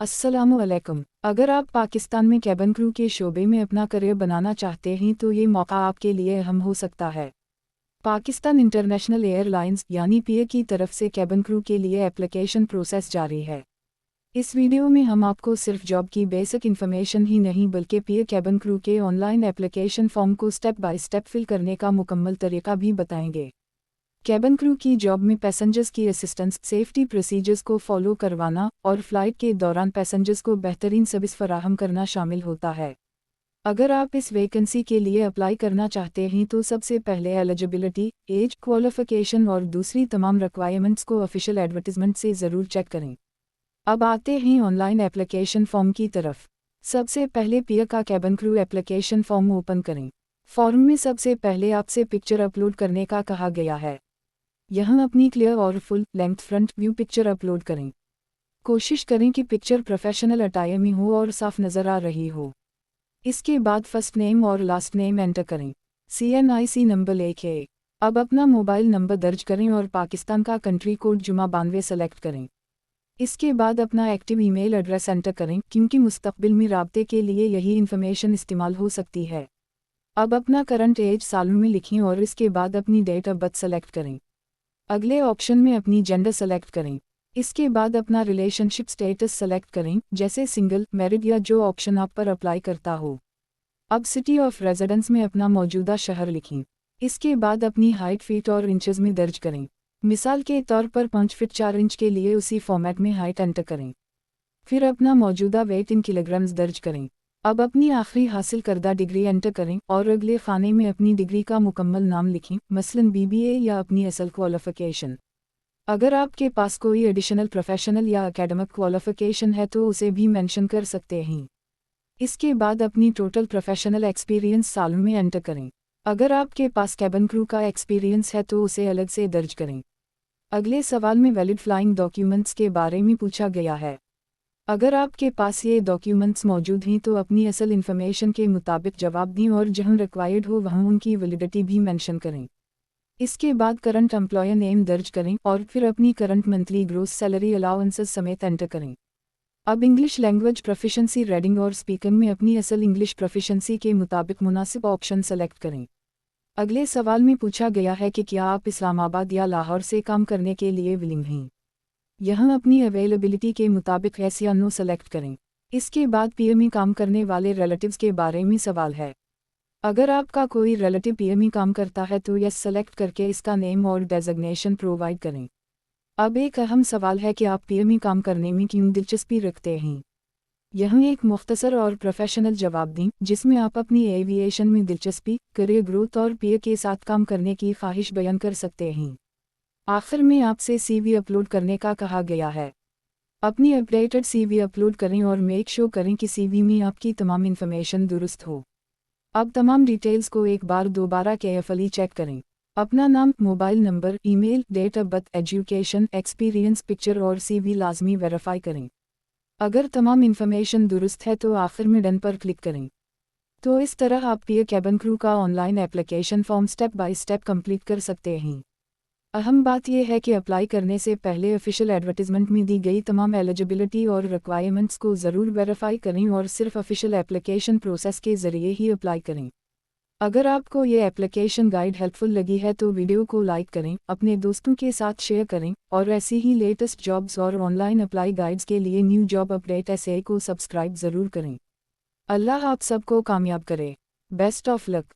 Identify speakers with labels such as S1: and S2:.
S1: अस्सलामुअलैकुम। अगर आप पाकिस्तान में कैबिन क्रू के शोबे में अपना करियर बनाना चाहते हैं तो ये मौका आपके लिए अहम हो सकता है। पाकिस्तान इंटरनेशनल एयरलाइंस यानी पीए की तरफ से कैबिन क्रू के लिए एप्लीकेशन प्रोसेस जारी है। इस वीडियो में हम आपको सिर्फ जॉब की बेसिक इन्फॉर्मेशन ही नहीं बल्कि पीए कैबिन क्रू के ऑनलाइन एप्लीकेशन फॉर्म को स्टेप बाय स्टेप फिल करने का मुकम्मल तरीका भी बताएंगे। कैबिन क्रू की जॉब में पैसेंजर्स की असिस्टेंस, सेफ्टी प्रोसीजर्स को फॉलो करवाना और फ्लाइट के दौरान पैसेंजर्स को बेहतरीन सर्विस फराहम करना शामिल होता है। अगर आप इस वैकेंसी के लिए अप्लाई करना चाहते हैं तो सबसे पहले एलिजिबिलिटी, एज, क्वालिफिकेशन और दूसरी तमाम रिक्वायरमेंट्स को ऑफिशियल एडवर्टीजमेंट से ज़रूर चेक करें। अब आते हैं ऑनलाइन एप्लीकेशन फॉर्म की तरफ। सबसे पहले पीए का cabin crew application form open करें। फॉर्म में सबसे पहले आपसे पिक्चर अपलोड करने का कहा गया है। यहाँ अपनी क्लियर और full length front view picture upload करें। कोशिश करें कि पिक्चर प्रोफेशनल अटायर में हो और साफ नज़र आ रही हो। इसके बाद फर्स्ट नेम और लास्ट नेम एंटर करें। CNIC नंबर लिखें। अब अपना मोबाइल नंबर दर्ज करें और पाकिस्तान का कंट्री कोड जुमा 92 सेलेक्ट करें। इसके बाद अपना एक्टिव ईमेल एड्रेस एंटर करें क्योंकि मुस्तकबिल में राब्ते के लिए यही इन्फॉर्मेशन इस्तेमाल हो सकती है। अब अपना करंट एज सालों में लिखें और इसके बाद अपनी डेट ऑफ बर्थ सेलेक्ट करें। अगले ऑप्शन में अपनी जेंडर सेलेक्ट करें। इसके बाद अपना रिलेशनशिप स्टेटस सेलेक्ट करें, जैसे सिंगल, मैरिड या जो ऑप्शन आप पर अप्लाई करता हो। अब सिटी ऑफ रेजिडेंस में अपना मौजूदा शहर लिखें। इसके बाद अपनी हाइट फीट और इंचेस में दर्ज करें। मिसाल के तौर पर 5 फीट 4 इंच के लिए उसी फॉर्मेट में हाइट एंटर करें। फिर अपना मौजूदा वेट इन किलोग्राम्स दर्ज करें। अब अपनी आखिरी हासिल करदा डिग्री एंटर करें और अगले खाने में अपनी डिग्री का मुकम्मल नाम लिखें, मसलन BBA या अपनी असल क्वालिफिकेशन। अगर आपके पास कोई एडिशनल प्रोफेशनल या एकेडमिक क्वालिफिकेशन है तो उसे भी मेंशन कर सकते हैं। इसके बाद अपनी टोटल प्रोफेशनल एक्सपीरियंस सालों में एंटर करें। अगर आपके पास कैबिन क्रू का एक्सपीरियंस है तो उसे अलग से दर्ज करें। अगले सवाल में वैलिड फ्लाइंग डॉक्यूमेंट्स के बारे में पूछा गया है। अगर आपके पास ये डॉक्यूमेंट्स मौजूद हैं तो अपनी असल इन्फॉर्मेशन के मुताबिक जवाब दें और जहां रिक्वायर्ड हो वहां उनकी वैलिडिटी भी मेंशन करें। इसके बाद करंट एम्प्लॉयर नेम दर्ज करें और फिर अपनी current monthly gross salary allowances समेत एंटर करें। अब इंग्लिश लैंग्वेज प्रोफिशिएंसी रीडिंग और स्पीकिंग में अपनी असल इंग्लिश प्रोफिशिएंसी के मुताबिक मुनासिब ऑप्शन सेलेक्ट करें। अगले सवाल में पूछा गया है कि क्या आप इस्लामाबाद या लाहौर से काम करने के लिए विलिंग हैं। यहाँ अपनी अवेलेबिलिटी के मुताबिक येस या नो सेलेक्ट करें। इसके बाद पीए में काम करने वाले रिलेटिव्स के बारे में सवाल है। अगर आपका कोई रिलेटिव पीए में काम करता है तो येस सेलेक्ट करके इसका नेम और डेजिग्नेशन प्रोवाइड करें। अब एक अहम सवाल है कि आप पीए में काम करने में क्यों दिलचस्पी रखते हैं। यहाँ एक मुख्तसर और प्रोफेशनल जवाब दें जिसमें आप अपनी एविएशन में दिलचस्पी, करियर ग्रोथ और पीए के साथ काम करने की ख्वाहिश बयान कर सकते हैं। आखिर में आपसे CV अपलोड करने का कहा गया है। अपनी अपडेटेड CV अपलोड करें और मेक श्योर करें कि CV में आपकी तमाम इन्फॉर्मेशन दुरुस्त हो। अब तमाम डिटेल्स को एक बार दोबारा केयरफुली चेक करें। अपना नाम, mobile number, email, date of birth, education, experience, picture और CV लाजमी वेरीफाई करें। अगर तमाम इन्फॉर्मेशन दुरुस्त है तो आखिर में डन पर क्लिक करें। तो इस तरह आप पीए कैबिन क्रू का online application form step by step complete कर सकते हैं। अहम बात यह है कि अप्लाई करने से पहले ऑफिशियल एडवर्टीजमेंट में दी गई तमाम एलिजिबिलिटी और रिक्वायरमेंट्स को ज़रूर वेरीफाई करें और सिर्फ ऑफिशियल एप्लीकेशन प्रोसेस के ज़रिए ही अप्लाई करें। अगर आपको ये एप्लीकेशन गाइड हेल्पफुल लगी है तो वीडियो को लाइक करें, अपने दोस्तों के साथ शेयर करें और ऐसी ही लेटेस्ट जॉब्स और ऑनलाइन अप्लाई गाइड्स के लिए न्यू जॉब अपडेट SA को सब्सक्राइब ज़रूर करें। अल्लाह आप सबको कामयाब करे। Best of luck.